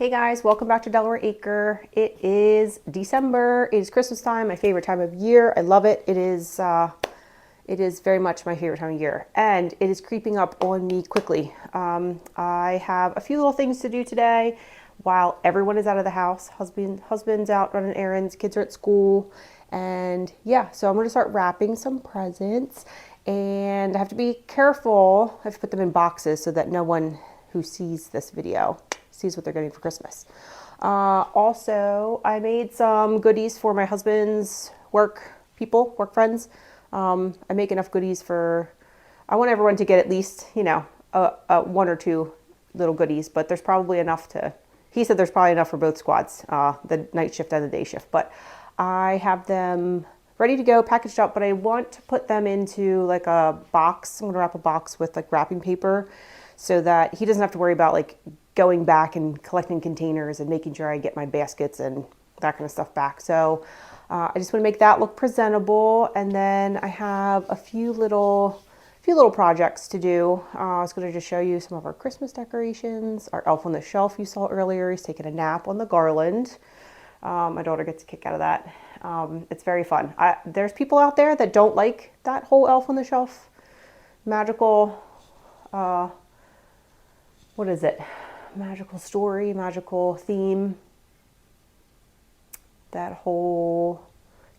Hey guys, welcome back to Delaware Acre. It is December. It is Christmas time, my favorite time of year. I love it. It is very much my favorite time of year, and it is creeping up on me quickly. I have a few little things to do today while everyone is out of the house. Husband's out running errands, kids are at school, and yeah, so I'm going to start wrapping some presents, and I have to be careful. I have to put them in boxes so that no one who sees this video sees what they're getting for Christmas. Also, I made some goodies for my husband's work friends. I make enough goodies I want everyone to get at least, one or two little goodies, but there's probably enough he said there's probably enough for both squads, the night shift and the day shift. But I have them ready to go, packaged up, but I want to put them into like a box. I'm going to wrap a box with like wrapping paper so that he doesn't have to worry about like going back and collecting containers and making sure I get my baskets and that kind of stuff back. So I just want to make that look presentable. And then I have a few little projects to do. I was going to just show you some of our Christmas decorations. Our elf on the shelf you saw earlier, he's taking a nap on the garland. My daughter gets a kick out of that. It's very fun. There's people out there that don't like that whole elf on the shelf magical, what is it? Magical story, magical theme, that whole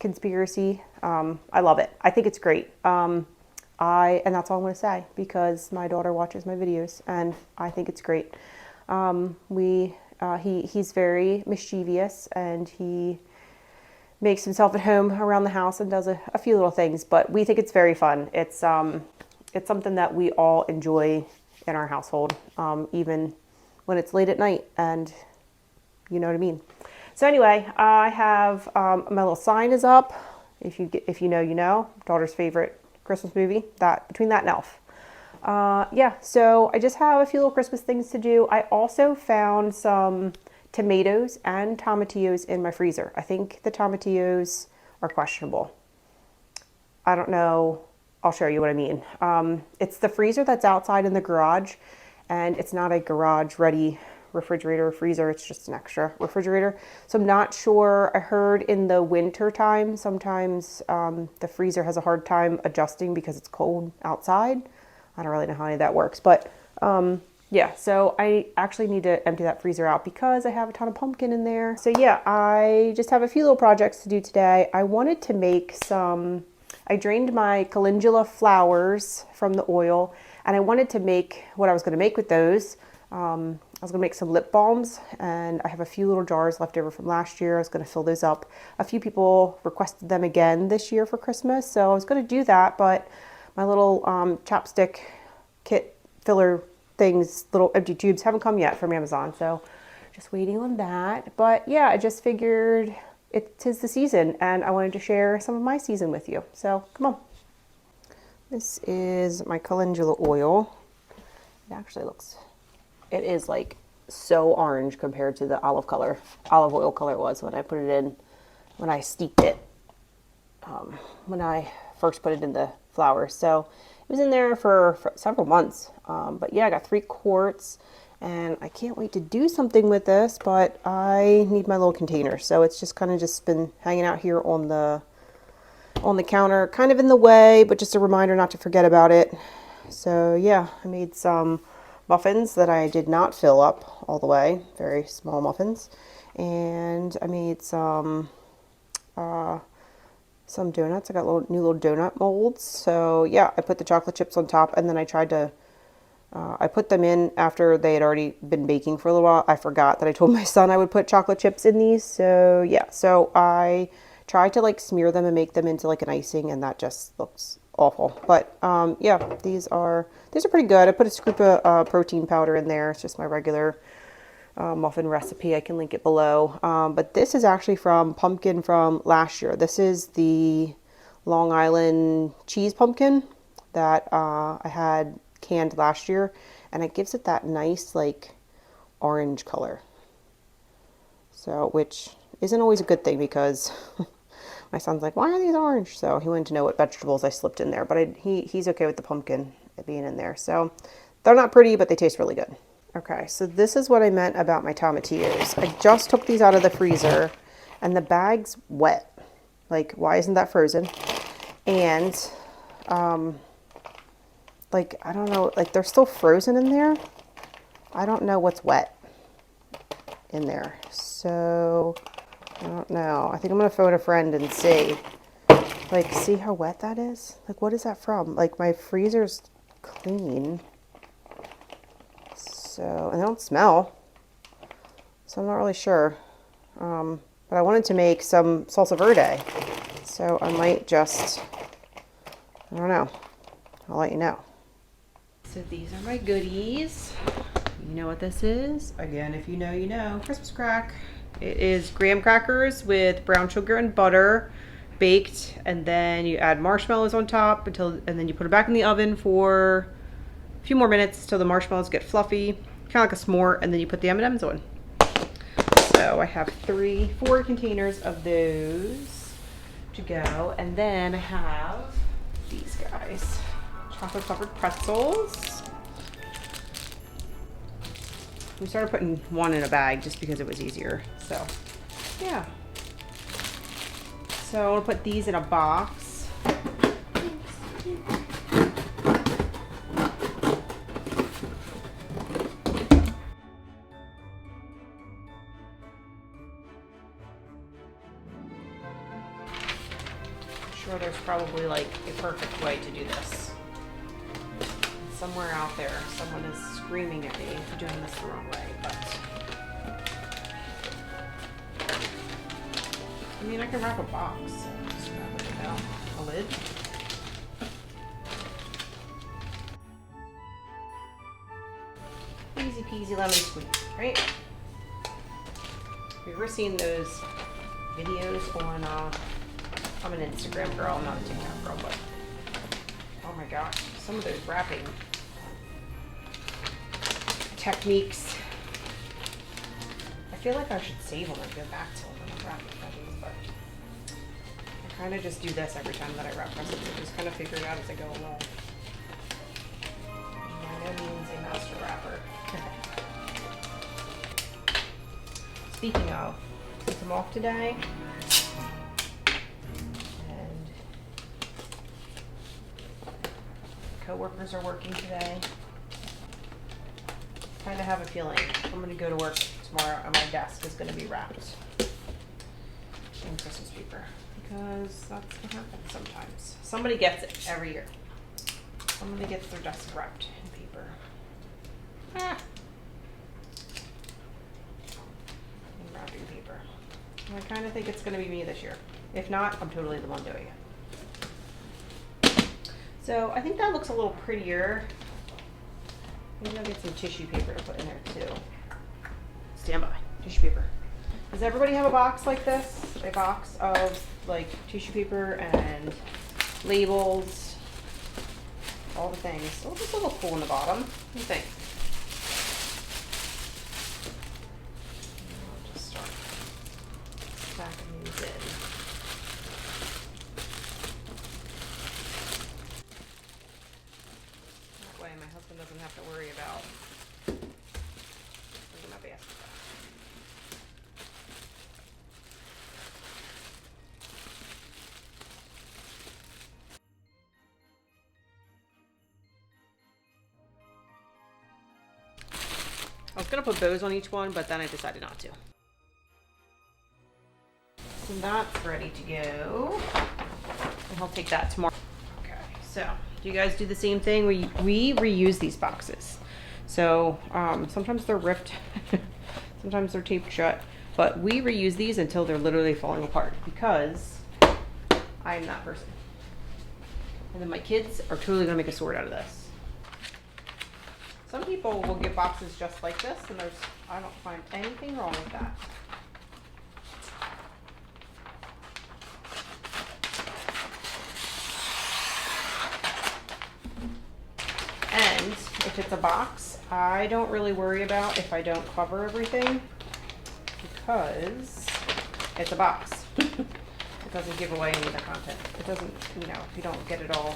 conspiracy. I love it. I think it's great. And that's all I'm going to say because my daughter watches my videos and I think it's great. He's very mischievous and he makes himself at home around the house and does a few little things, but we think it's very fun. It's something that we all enjoy in our household, even when it's late at night, and you know what I mean. So anyway, I have my little sign is up. If you know, you know. Daughter's favorite Christmas movie. Between that and Elf. Yeah. So I just have a few little Christmas things to do. I also found some tomatoes and tomatillos in my freezer. I think the tomatillos are questionable. I don't know. I'll show you what I mean. It's the freezer that's outside in the garage. And it's not a garage ready refrigerator or freezer. It's just an extra refrigerator. So I'm not sure. I heard in the winter time, sometimes the freezer has a hard time adjusting because it's cold outside. I don't really know how any of that works, but yeah, so I actually need to empty that freezer out because I have a ton of pumpkin in there. So yeah, I just have a few little projects to do today. I wanted to make I drained my calendula flowers from the oil, and I wanted to make what I was going to make with those. I was going to make some lip balms, and I have a few little jars left over from last year. I was going to fill those up. A few people requested them again this year for Christmas, so I was going to do that, but my little chapstick kit filler things, little empty tubes, haven't come yet from Amazon, so just waiting on that. But yeah, I just figured it is the season, and I wanted to share some of my season with you. So come on. This is my calendula oil. It is like so orange compared to the olive oil color it was when I put it in, when I steeped it, when I first put it in the flour. So it was in there for several months. But yeah, I got 3 quarts. And I can't wait to do something with this, but I need my little container. So it's just kind of just been hanging out here on the counter, kind of in the way, but just a reminder not to forget about it. So yeah, I made some muffins that I did not fill up all the way, very small muffins. And I made some donuts. I got new little donut molds. So yeah, I put the chocolate chips on top, and then I put them in after they had already been baking for a little while. I forgot that I told my son I would put chocolate chips in these. So yeah, so I tried to like smear them and make them into like an icing, and that just looks awful. But yeah, these are pretty good. I put a scoop of protein powder in there. It's just my regular muffin recipe. I can link it below. But this is actually from pumpkin from last year. This is the Long Island cheese pumpkin that I had canned last year, and it gives it that nice like orange color, so which isn't always a good thing because my son's like, why are these orange? So he wanted to know what vegetables I slipped in there, but he's okay with the pumpkin being in there. So they're not pretty, but they taste really good. Okay, so this is what I meant about my tomatillos. I just took these out of the freezer and the bag's wet. Like, why isn't that frozen? And, like, I don't know, like they're still frozen in there. I don't know what's wet in there. So, I don't know. I think I'm gonna phone a friend and see. Like, see how wet that is? Like, what is that from? Like, my freezer's clean. So, and they don't smell. So I'm not really sure. But I wanted to make some salsa verde. So I might just, I don't know. I'll let you know. So these are my goodies. You know what this is? Again, if you know, you know. Christmas crack. It is graham crackers with brown sugar and butter baked, and then you add marshmallows on top and then you put it back in the oven for a few more minutes till the marshmallows get fluffy, kind of like a s'more, and then you put the M&Ms on. So I have 4 containers of those to go, and then I have these guys, chocolate covered pretzels. We started putting one in a bag just because it was easier. So yeah. So I'm gonna put these in a box. I'm sure there's probably like a perfect way to do this. Somewhere out there, someone is screaming at me for doing this the wrong way, but I mean, I can wrap a box. So just wrap it down a lid. Easy peasy lemon squeeze, right? Have you ever seen those videos on, I'm an Instagram girl, I'm not a TikTok girl, but oh my gosh, some of those wrapping techniques. I feel like I should save them and go back to them when I'm wrapping presents, but I kind of just do this every time that I wrap presents. I just kind of figure it out as I go along. By no means a master wrapper. Speaking of, since I'm off today, and coworkers are working today, I kind of have a feeling I'm going to go to work tomorrow and my desk is going to be wrapped in Christmas paper, because that's what happens sometimes. Somebody gets it every year. Somebody gets their desk wrapped in paper. In wrapping paper. And I kind of think it's going to be me this year. If not, I'm totally the one doing it. So I think that looks a little prettier. Maybe I'll get some tissue paper to put in there too. Stand by. Tissue paper. Does everybody have a box like this? A box of like tissue paper and labels, all the things. So this will look cool in the bottom. What do you think? I'll just start stacking these in. That way my husband doesn't have to worry about bringing my basket back. I was going to put bows on each one, but then I decided not to. So that's ready to go. And he'll take that tomorrow. Okay, so do you guys do the same thing? We reuse these boxes. So sometimes they're ripped, sometimes they're taped shut, but we reuse these until they're literally falling apart, because I am that person. And then my kids are totally going to make a sword out of this. Some people will get boxes just like this, and I don't find anything wrong with that. And if it's a box, I don't really worry about if I don't cover everything, because it's a box. It doesn't give away any of the content. It doesn't, you know, if you don't get it all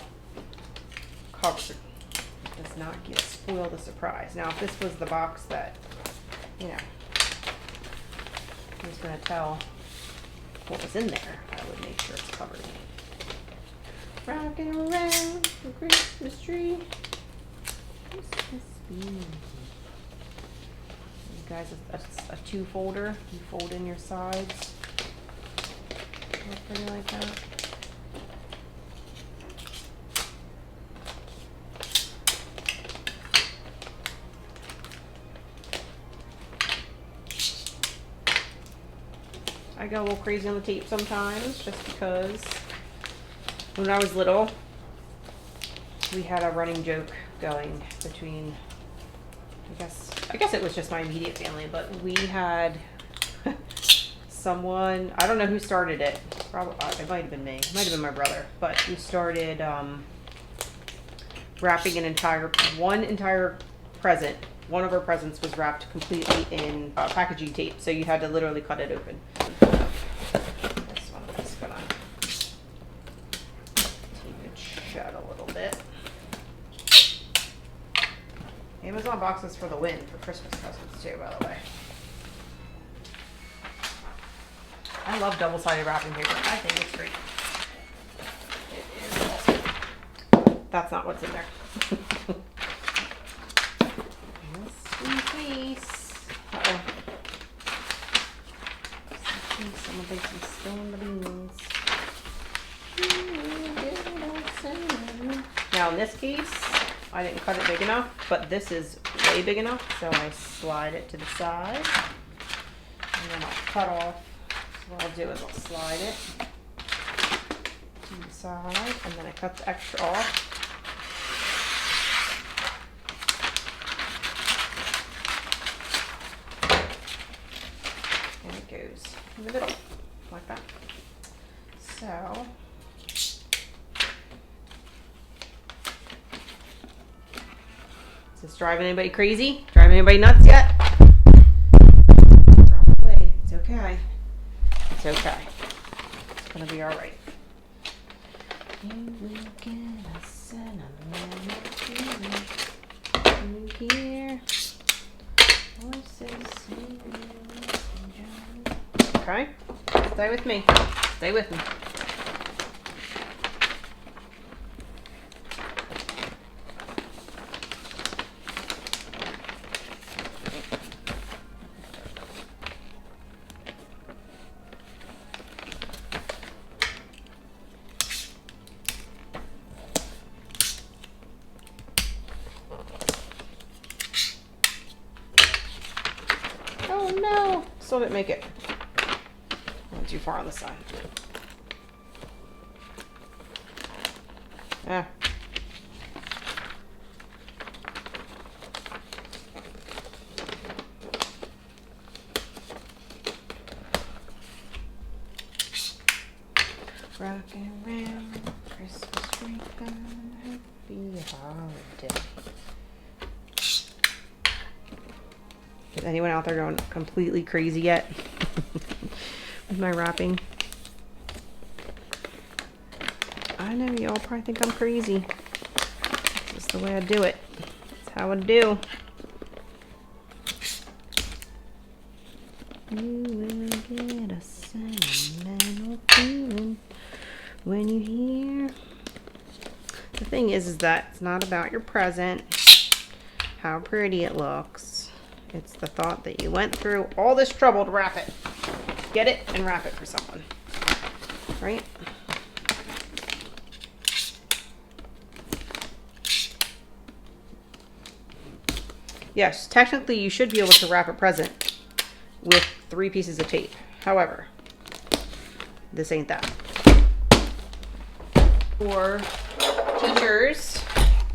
covered. does not spoil the surprise. Now, if this was the box that, you know, I was going to tell what was in there, I would make sure it's covered. Rocking around the Christmas tree. Christmas tree. You guys, a two folder. You fold in your sides. Look pretty like that. I go a little crazy on the tape sometimes just because when I was little, we had a running joke going between, I guess it was just my immediate family, but we had someone, I don't know who started it, probably, it might have been me, it might have been my brother, but we started wrapping one entire present. One of our presents was wrapped completely in packaging tape, so you had to literally cut it open. This one I'm just gonna tape it shut a little bit. Amazon boxes for the win for Christmas presents too, by the way. I love double-sided wrapping paper. I think it's great. It is awesome. That's not what's in there. Just in case. Uh-oh. Just in case someone thinks I'm spilling the beans. Now in this case, I didn't cut it big enough, but this is way big enough, so I slide it to the side. And then I'll cut off. So what I'll do is I'll slide it to the side, and then I cut the extra off. And it goes in the middle, like that. So, is this driving anybody crazy? Driving anybody nuts yet? Probably. It's okay. It's okay. It's gonna be alright. You will get a sentimental feeling. You hear voices singing. Okay? Stay with me. Stay with me. Oh no! Still didn't make it. Went too far on the side. Ah. Rocking around Christmas tree, gonna be a holiday. Is anyone out there going completely crazy yet with my wrapping? I know you all probably think I'm crazy. This is the way I do it. That's how I do. You will get a sentimental feeling when you hear. The thing is that it's not about your present, how pretty it looks. It's the thought that you went through all this trouble to wrap it. Get it and wrap it for someone. Right? Yes, technically you should be able to wrap a present with 3 pieces of tape. However, this ain't that. For teachers,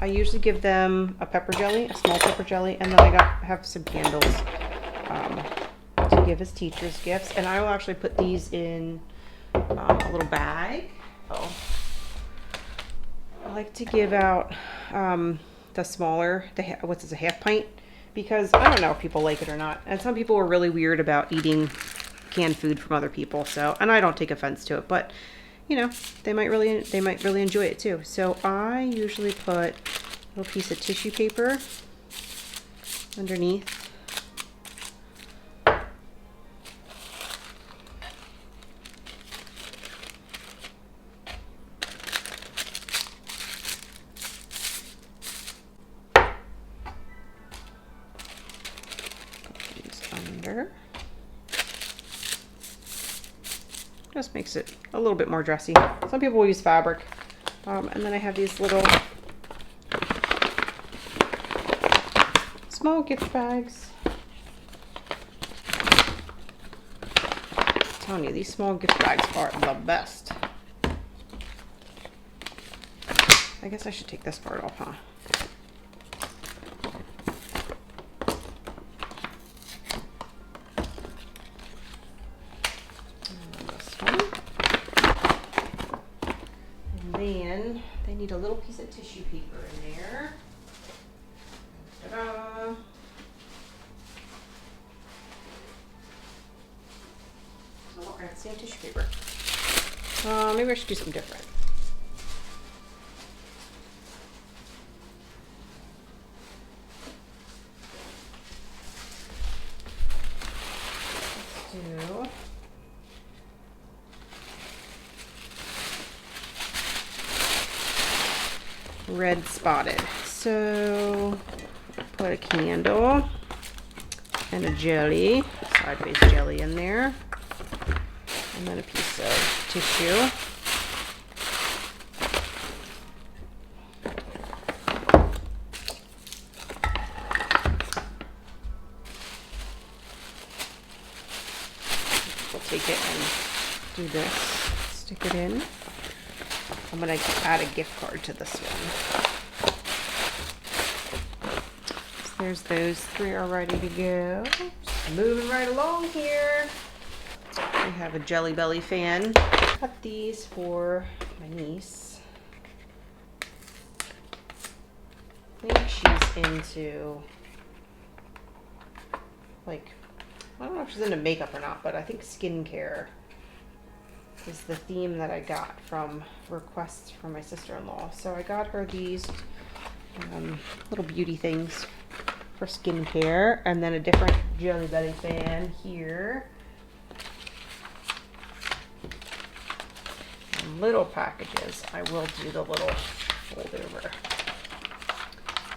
I usually give them a pepper jelly, a small pepper jelly, and then I have some candles to give as teachers' gifts. And I will actually put these in a little bag. Oh, I like to give out the smaller, what's this, a half pint? Because I don't know if people like it or not. And some people are really weird about eating canned food from other people. So, and I don't take offense to it, but you know, they might really enjoy it too. So I usually put little piece of tissue paper underneath. Under. Just makes it a little bit more dressy. Some people will use fabric. And then I have these little small gift bags. I'm telling you, these small gift bags are the best. I guess I should take this part off, huh? Then they need a little piece of tissue paper in there. Ta-da! Oh, I have the same tissue paper. Maybe I should do something different. Let's do red spotted. So put a candle and a jelly, sideways jelly in there, and then a piece of tissue. We'll take it and do this, stick it in. I'm going to add a gift card to this one. So there's those three are ready to go. Just moving right along here. We have a Jelly Belly fan. Cut these for my niece. I think she's into, like, I don't know if she's into makeup or not, but I think skincare is the theme that I got from requests from my sister-in-law. So I got her these little beauty things for skincare, and then a different Jelly Belly fan here. And little packages. I will do the little fold over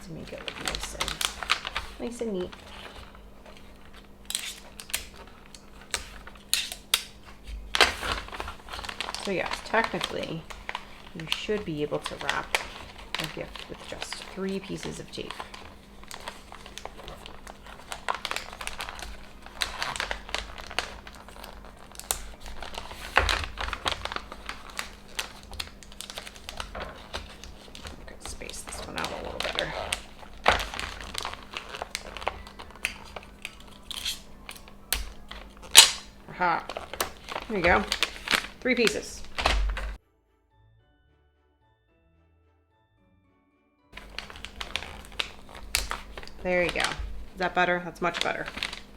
to make it look nice and neat. So yes, technically, you should be able to wrap a gift with just 3 pieces of tape. I could space this one out a little better. Aha! There you go. 3 pieces. There you go. Is that better? That's much better.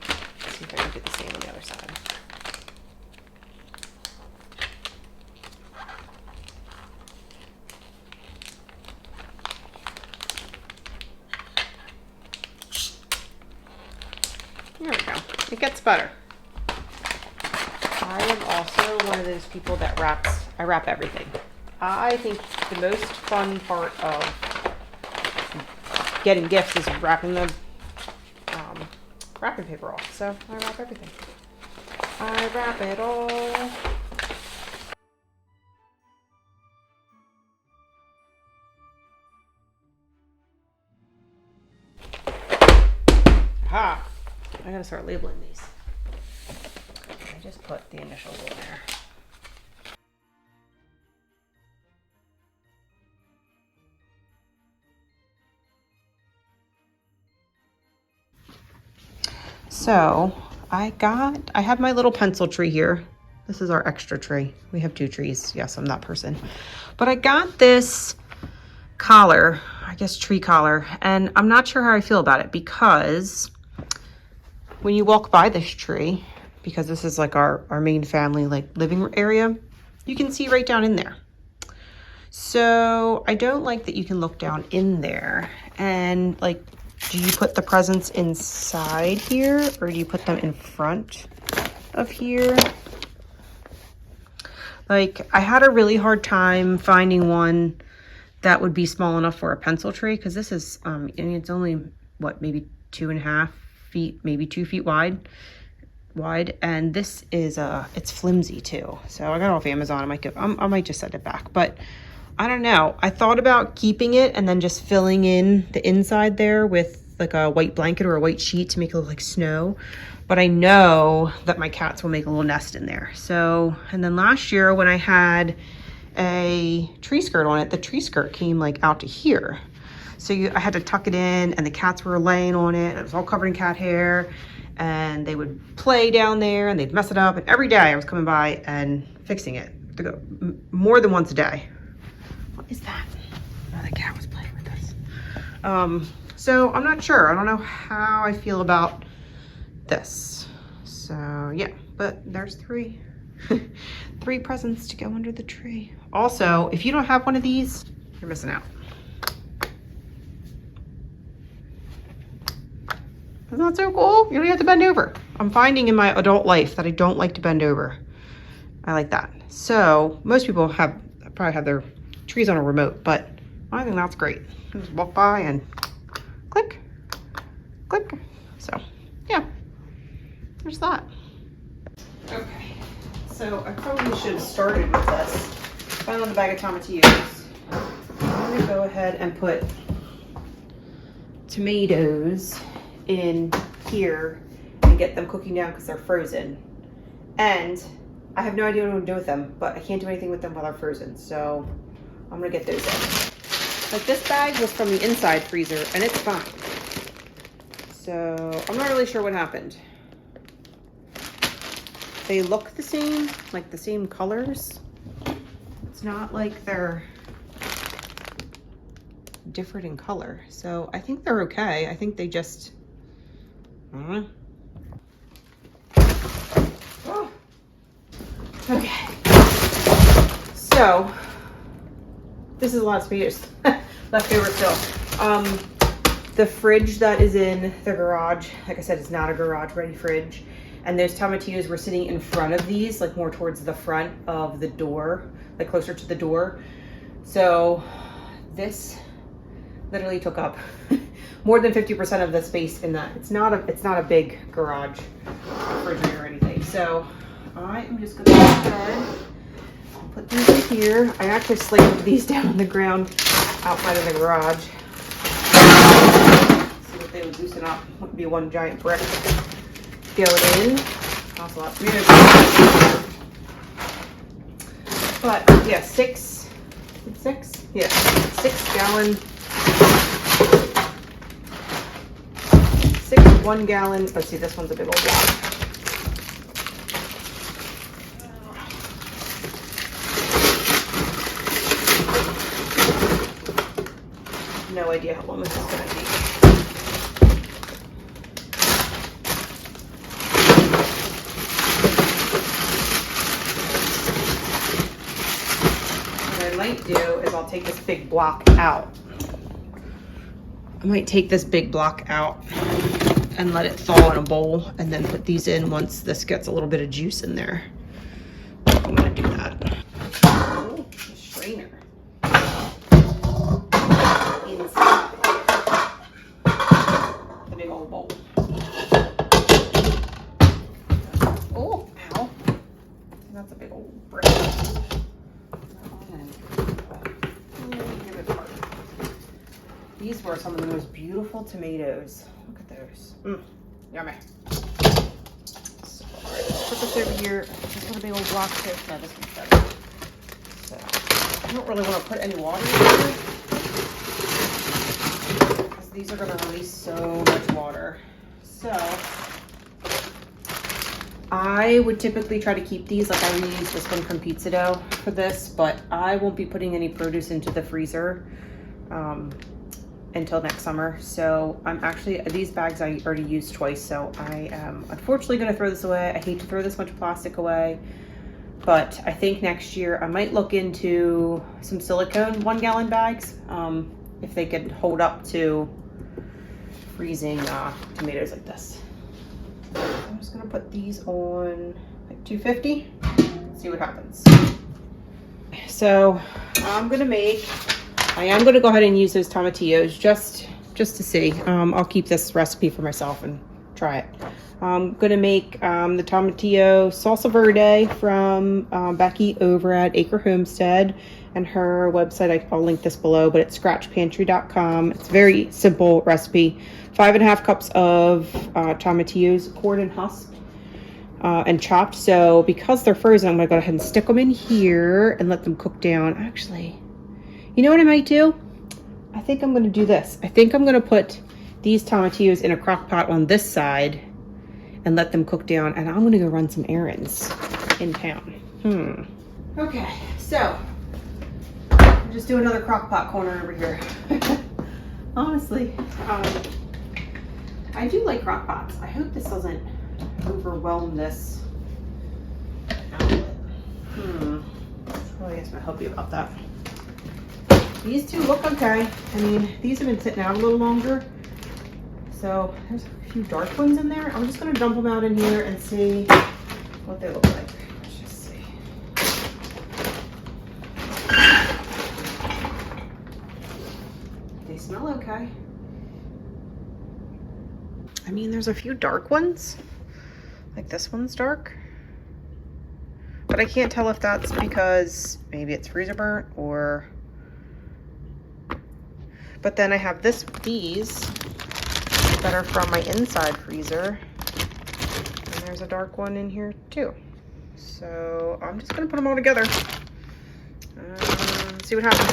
Let's see if I can do the same on the other side. There we go. It gets better. I am also one of those people that I wrap everything. I think the most fun part of getting gifts is wrapping the wrapping paper off. So I wrap everything. I wrap it all. Ha! I gotta start labeling these. I just put the initials in there. So I have my little pencil tree here. This is our extra tree. We have 2 trees. Yes, I'm that person. But I got this collar, I guess tree collar, and I'm not sure how I feel about it because when you walk by this tree, because this is like our main family like living area, you can see right down in there. So I don't like that you can look down in there. And like, do you put the presents inside here or do you put them in front of here? Like, I had a really hard time finding one that would be small enough for a pencil tray, because this is, I mean, it's only, what, maybe 2.5 feet, maybe 2 feet wide, and this is, it's flimsy too. So I got it off Amazon. I might just send it back, but I don't know. I thought about keeping it and then just filling in the inside there with like a white blanket or a white sheet to make it look like snow. But I know that my cats will make a little nest in there. So, and then last year when I had a tree skirt on it, the tree skirt came like out to here. So I had to tuck it in, and the cats were laying on it. It was all covered in cat hair, and they would play down there and they'd mess it up. And every day I was coming by and fixing it to go more than once a day. What is that? Oh, the cat was playing with this. So I'm not sure. I don't know how I feel about this. So yeah, but there's three presents to go under the tree. Also, if you don't have one of these, you're missing out. Isn't that so cool? You don't have to bend over. I'm finding in my adult life that I don't like to bend over. I like that. So most people probably have their trees on a remote, but I think that's great. Just walk by and click, click. So yeah, there's that. Okay, so I probably should have started with this. Found a bag of tomatillos. I'm gonna go ahead and put tomatoes in here and get them cooking down because they're frozen. And I have no idea what I'm gonna do with them, but I can't do anything with them while they're frozen. So I'm gonna get those in. Like, this bag was from the inside freezer and it's fine. So I'm not really sure what happened. They look the same, like the same colors. It's not like they're different in color. So I think they're okay. I think they just, I don't know. Oh. Okay. So this is a lot of tomatoes left over still. The fridge that is in the garage, like I said, it's not a garage ready fridge. And those tomatillos were sitting in front of these, like more towards the front of the door, like closer to the door. So this literally took up more than 50% of the space in that. It's not a big garage refrigerator or anything. So I am just gonna go ahead and put these in here. I actually slammed these down on the ground outside of the garage so that they would loosen up. It wouldn't be one giant brick. Go in. Also lots of tomatoes. But yeah, six 1 gallon. Let's see, this one's a big old block. No idea how long this is going to be. What I might do is I'll take this big block out. I might take this big block out and let it thaw in a bowl and then put these in once this gets a little bit of juice in there. I'm gonna do that. Oh, a strainer. Inside the big old bowl. Oh, ow. That's a big old brick. These were some of the most beautiful tomatoes. Look at those. Yummy. So, all right, let's put this over here. This one a big old block too. No, this one's better. So, I don't really want to put any water in here because these are going to release so much water. So, I would typically try to keep these, like I reused this one from Pizza Dough for this, but I won't be putting any produce into the freezer until next summer. So I'm actually, these bags I already used twice, so I am unfortunately going to throw this away. I hate to throw this much plastic away, but I think next year I might look into some silicone 1 gallon bags, if they could hold up to freezing tomatoes like this. I'm just gonna put these on like 250, see what happens. So I am gonna go ahead and use those tomatillos just to see. I'll keep this recipe for myself and try it. I'm gonna make the tomatillo salsa verde from Becky over at Acre Homestead, and her website, I'll link this below, but it's scratchpantry.com. It's a very simple recipe. 5.5 cups of tomatillos, cored and husked and chopped. So because they're frozen, I'm gonna go ahead and stick them in here and let them cook down. Actually, you know what I might do? I think I'm gonna do this. I think I'm gonna put these tomatillos in a crock pot on this side and let them cook down, and I'm gonna go run some errands in town. Okay, so I'll just do another crock pot corner over here. Honestly, I do like crock pots. I hope this doesn't overwhelm this outlet. I guess I'll help you about that. These two look okay. I mean, these have been sitting out a little longer. So there's a few dark ones in there. I'm just gonna dump them out in here and see what they look like. Let's just see. They smell okay. I mean, there's a few dark ones. Like this one's dark. But I can't tell if that's because maybe it's freezer burnt or... But then I have these that are from my inside freezer. And there's a dark one in here too. So I'm just gonna put them all together. See what happens.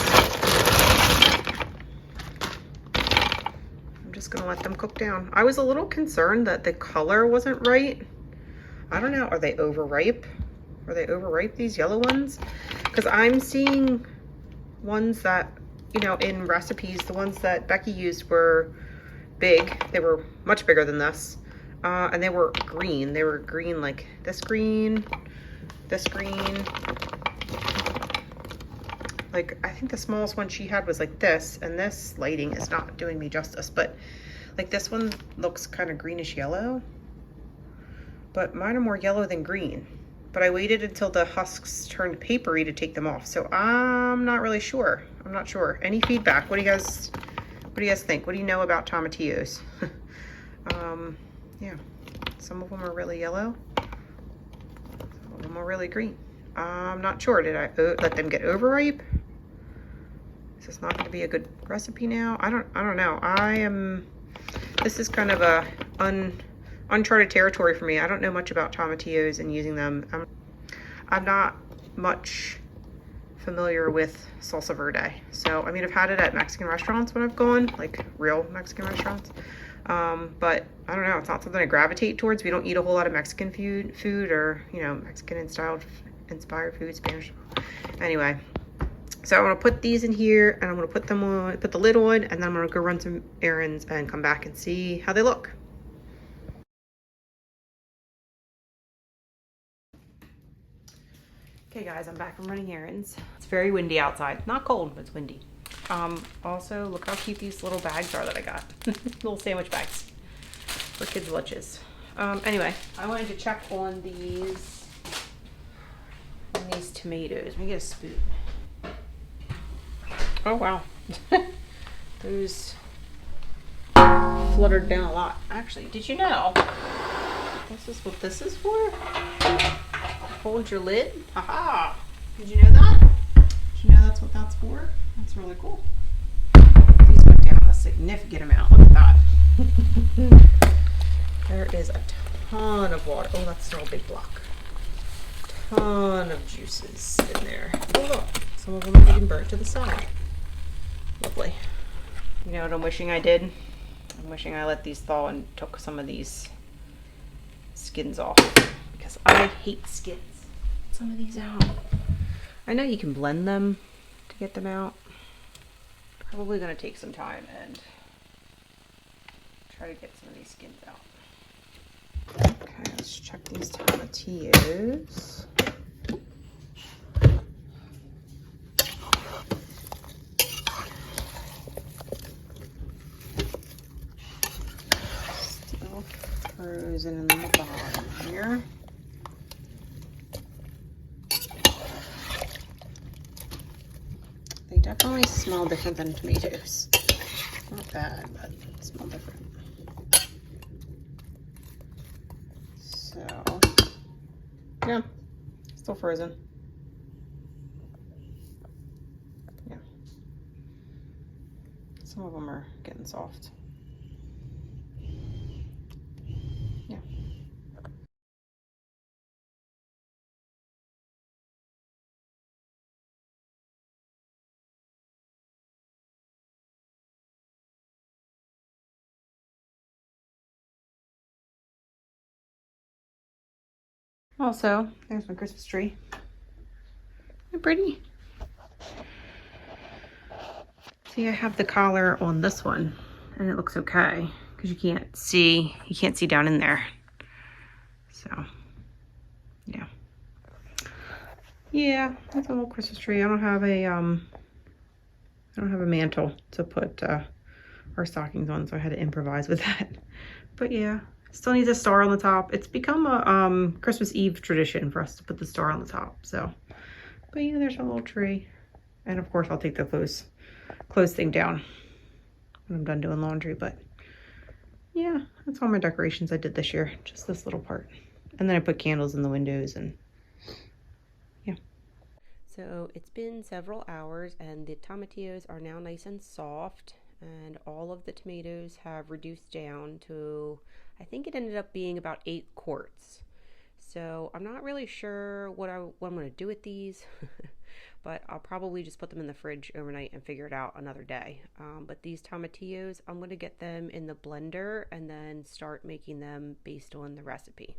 I'm just gonna let them cook down. I was a little concerned that the color wasn't right. I don't know, are they overripe? Are they overripe, these yellow ones? Because I'm seeing ones that, you know, in recipes, the ones that Becky used were big. They were much bigger than this. And they were green. They were green like this green, this green. Like, I think the smallest one she had was like this, and this lighting is not doing me justice, but like this one looks kind of greenish yellow. But mine are more yellow than green. But I waited until the husks turned papery to take them off. So I'm not really sure. I'm not sure. Any feedback? What do you guys think? What do you know about tomatillos? Yeah, some of them are really yellow. Some of them are really green. I'm not sure. Did I let them get overripe? Is this not going to be a good recipe now? I don't know. This is kind of a uncharted territory for me. I don't know much about tomatillos and using them. I'm not much familiar with salsa verde. So, I mean, I've had it at Mexican restaurants when I've gone, like real Mexican restaurants. But I don't know, it's not something I gravitate towards. We don't eat a whole lot of Mexican food or, you know, Mexican inspired food, Spanish. Anyway, so I'm gonna put these in here and I'm gonna put the lid on, and then I'm gonna go run some errands and come back and see how they look. Okay guys, I'm back from running errands. It's very windy outside. Not cold, but it's windy. Also, look how cute these little bags are that I got. Little sandwich bags for kids' lunches. Anyway, I wanted to check on these tomatoes. Let me get a spoon. Oh wow. Those fluttered down a lot. Actually, did you know this is what this is for? Hold your lid. Haha. Did you know that? Did you know that's what that's for? That's really cool. These went down a significant amount. Look at that. There is a ton of water. Oh, that's still a big block. Ton of juices in there. Oh, look. Some of them are getting burnt to the side. Lovely. You know what I'm wishing I did? I'm wishing I let these thaw and took some of these skins off, because I hate skins. Some of these out. I know you can blend them to get them out. Probably gonna take some time and try to get some of these skins out. Okay, let's check these tomatillos. frozen in the bottom here. They definitely smell different than tomatoes. Not bad, but they smell different. So, yeah, still frozen. Yeah. Some of them are getting soft. Yeah. Also, there's my Christmas tree. Isn't it pretty? See, I have the collar on this one, and it looks okay because you can't see down in there. So, yeah. Yeah, that's a little Christmas tree. I don't have a mantle to put our stockings on, so I had to improvise with that. But yeah, still needs a star on the top. It's become a Christmas Eve tradition for us to put the star on the top. So, but yeah, there's a little tree. And of course I'll take the clothes thing down when I'm done doing laundry. But yeah, that's all my decorations I did this year. Just this little part. And then I put candles in the windows and yeah. So it's been several hours and the tomatillos are now nice and soft. And all of the tomatoes have reduced down to, I think it ended up being about 8 quarts. So I'm not really sure what I'm going to do with these, but I'll probably just put them in the fridge overnight and figure it out another day. But these tomatillos, I'm going to get them in the blender and then start making them based on the recipe.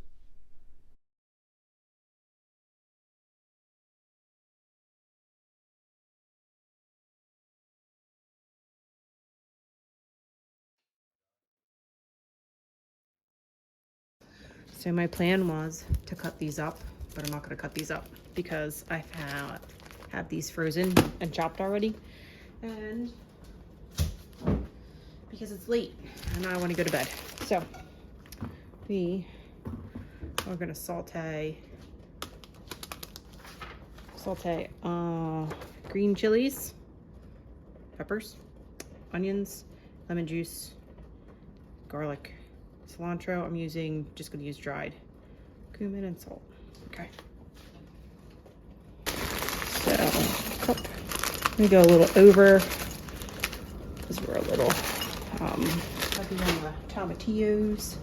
So my plan was to cut these up, but I'm not going to cut these up because I have these frozen and chopped already. And because it's late and I want to go to bed. So we are going to saute green chilies, peppers, onions, lemon juice, garlic, cilantro. I'm just going to use dried cumin and salt. Okay. So, I'm going to go a little over because we're a little heavy on the tomatillos.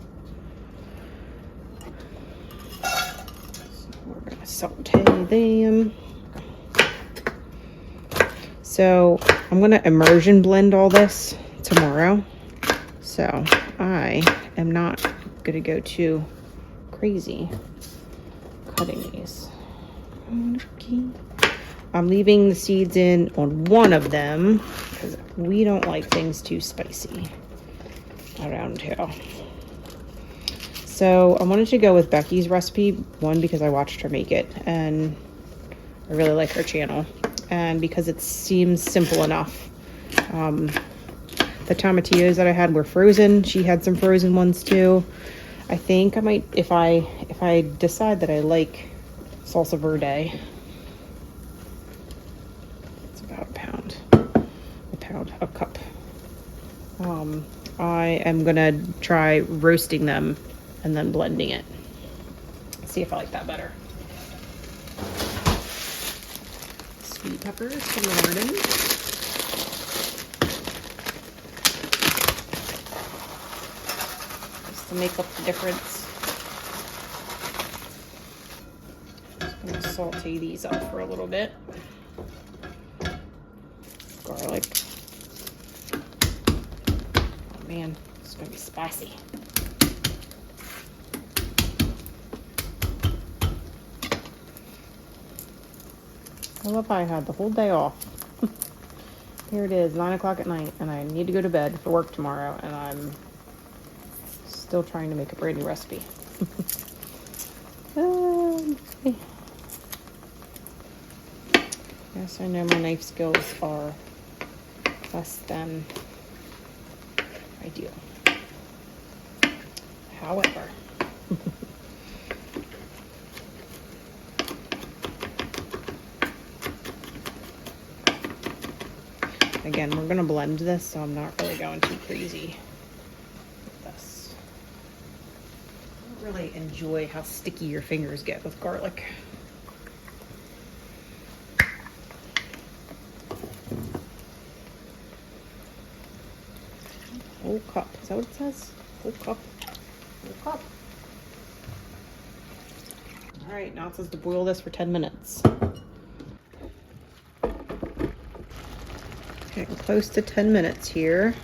So we're going to saute them. So I'm going to immersion blend all this tomorrow. So I am not going to go too crazy cutting these. I'm leaving the seeds in on one of them because we don't like things too spicy around here. So I wanted to go with Becky's recipe, one because I watched her make it and I really like her channel, and because it seems simple enough. The tomatillos that I had were frozen. She had some frozen ones too. I think I might, if I decide that I like salsa verde. It's about a cup. I am gonna try roasting them and then blending it. See if I like that better. Sweet peppers from the garden. Just to make up the difference. Just gonna saute these up for a little bit. Garlic. Oh man, it's gonna be spicy. Well, if I had the whole day off. Here it is, 9 o'clock at night, and I need to go to bed for work tomorrow, and I'm still trying to make a brand new recipe. Yes, I know my knife skills are less than ideal. However, again, we're gonna blend this, so I'm not really going too crazy with this. I don't really enjoy how sticky your fingers get with garlic. Whole cup, is that what it says? Whole cup, whole cup. All right, now it says to boil this for 10 minutes. Okay, close to 10 minutes here.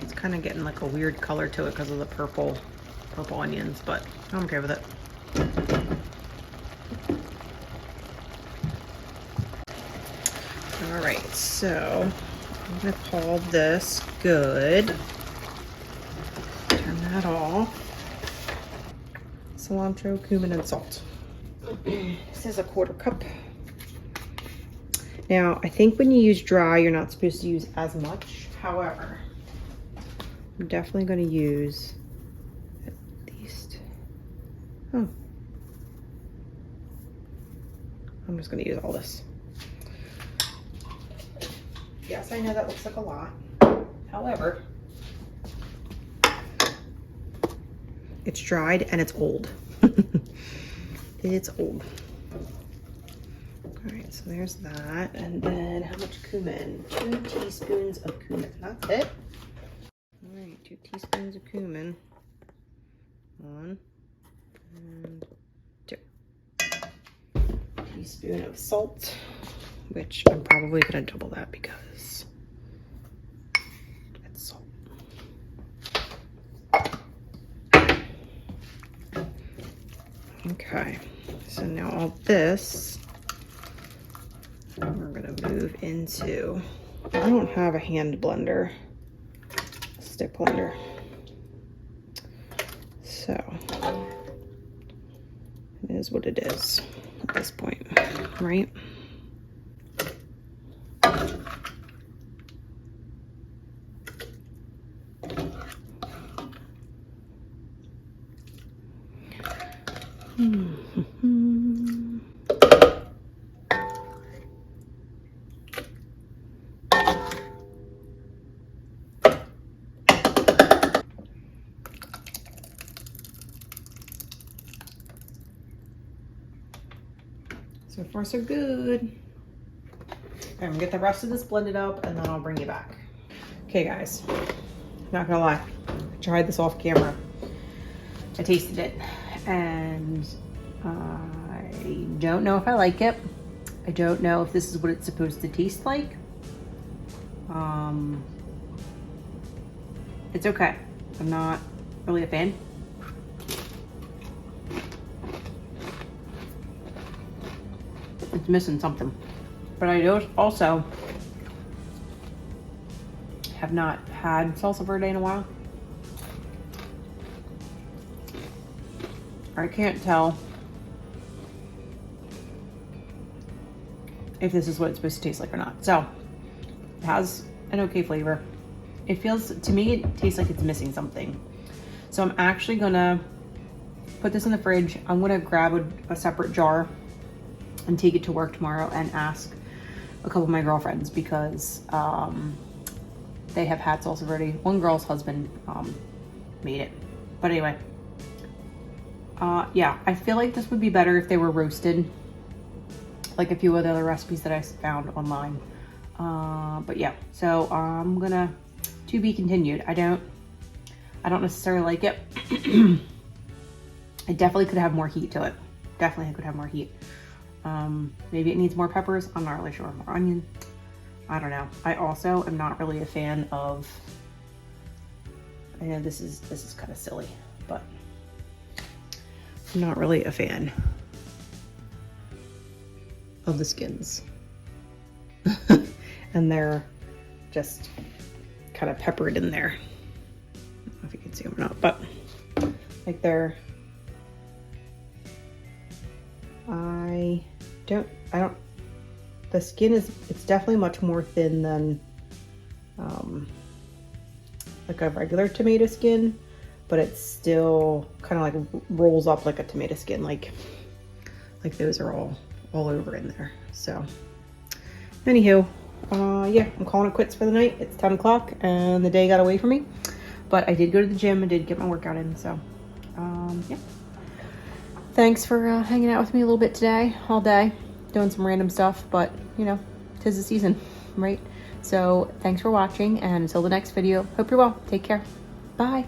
It's kind of getting like a weird color to it because of the purple onions, but I'm okay with it. All right, so I'm gonna call this good. Turn that off. Cilantro, cumin, and salt. This is a 1/4 cup. Now, I think when you use dry, you're not supposed to use as much. However, I'm definitely going to use at least, I'm just going to use all this. Yes, I know that looks like a lot. However, it's dried and it's old. It's old. All right, so there's that. And then how much cumin? 2 teaspoons of cumin. That's it. All right, 2 teaspoons of cumin. 1 and 2. Teaspoon of salt, which I'm probably gonna double that because it's salt. Okay, so now all this we're gonna move into, I don't have a hand blender, a stick blender. So it is what it is at this point, right? So far, so good. I'm gonna get the rest of this blended up and then I'll bring you back. Okay, guys, not gonna lie, I tried this off camera. I tasted it and I don't know if I like it. I don't know if this is what it's supposed to taste like. It's okay. I'm not really a fan. It's missing something. But I also have not had salsa verde in a while. I can't tell if this is what it's supposed to taste like or not. So it has an okay flavor. It feels, to me, it tastes like it's missing something. So I'm actually gonna put this in the fridge. I'm gonna grab a separate jar and take it to work tomorrow and ask a couple of my girlfriends because they have had salsa verde. One girl's husband made it. But anyway, yeah, I feel like this would be better if they were roasted, like a few of the other recipes that I found online. But yeah, so I'm gonna, to be continued. I don't necessarily like it. It definitely could have more heat to it. Definitely could have more heat. Maybe it needs more peppers. I'm not really sure. More onion. I don't know. I also am not really a fan of, I know this is kind of silly, but I'm not really a fan of the skins. And they're just kind of peppered in there. I don't know if you can see them or not, but like the skin is, it's definitely much more thin than like a regular tomato skin, but it still kind of like rolls up like a tomato skin, like those are all over in there. So anywho, yeah, I'm calling it quits for the night. It's 10 o'clock and the day got away from me, but I did go to the gym and did get my workout in. So yeah, thanks for hanging out with me a little bit today, all day, doing some random stuff, but you know, 'tis the season, right? So thanks for watching, and until the next video, hope you're well. Take care. Bye.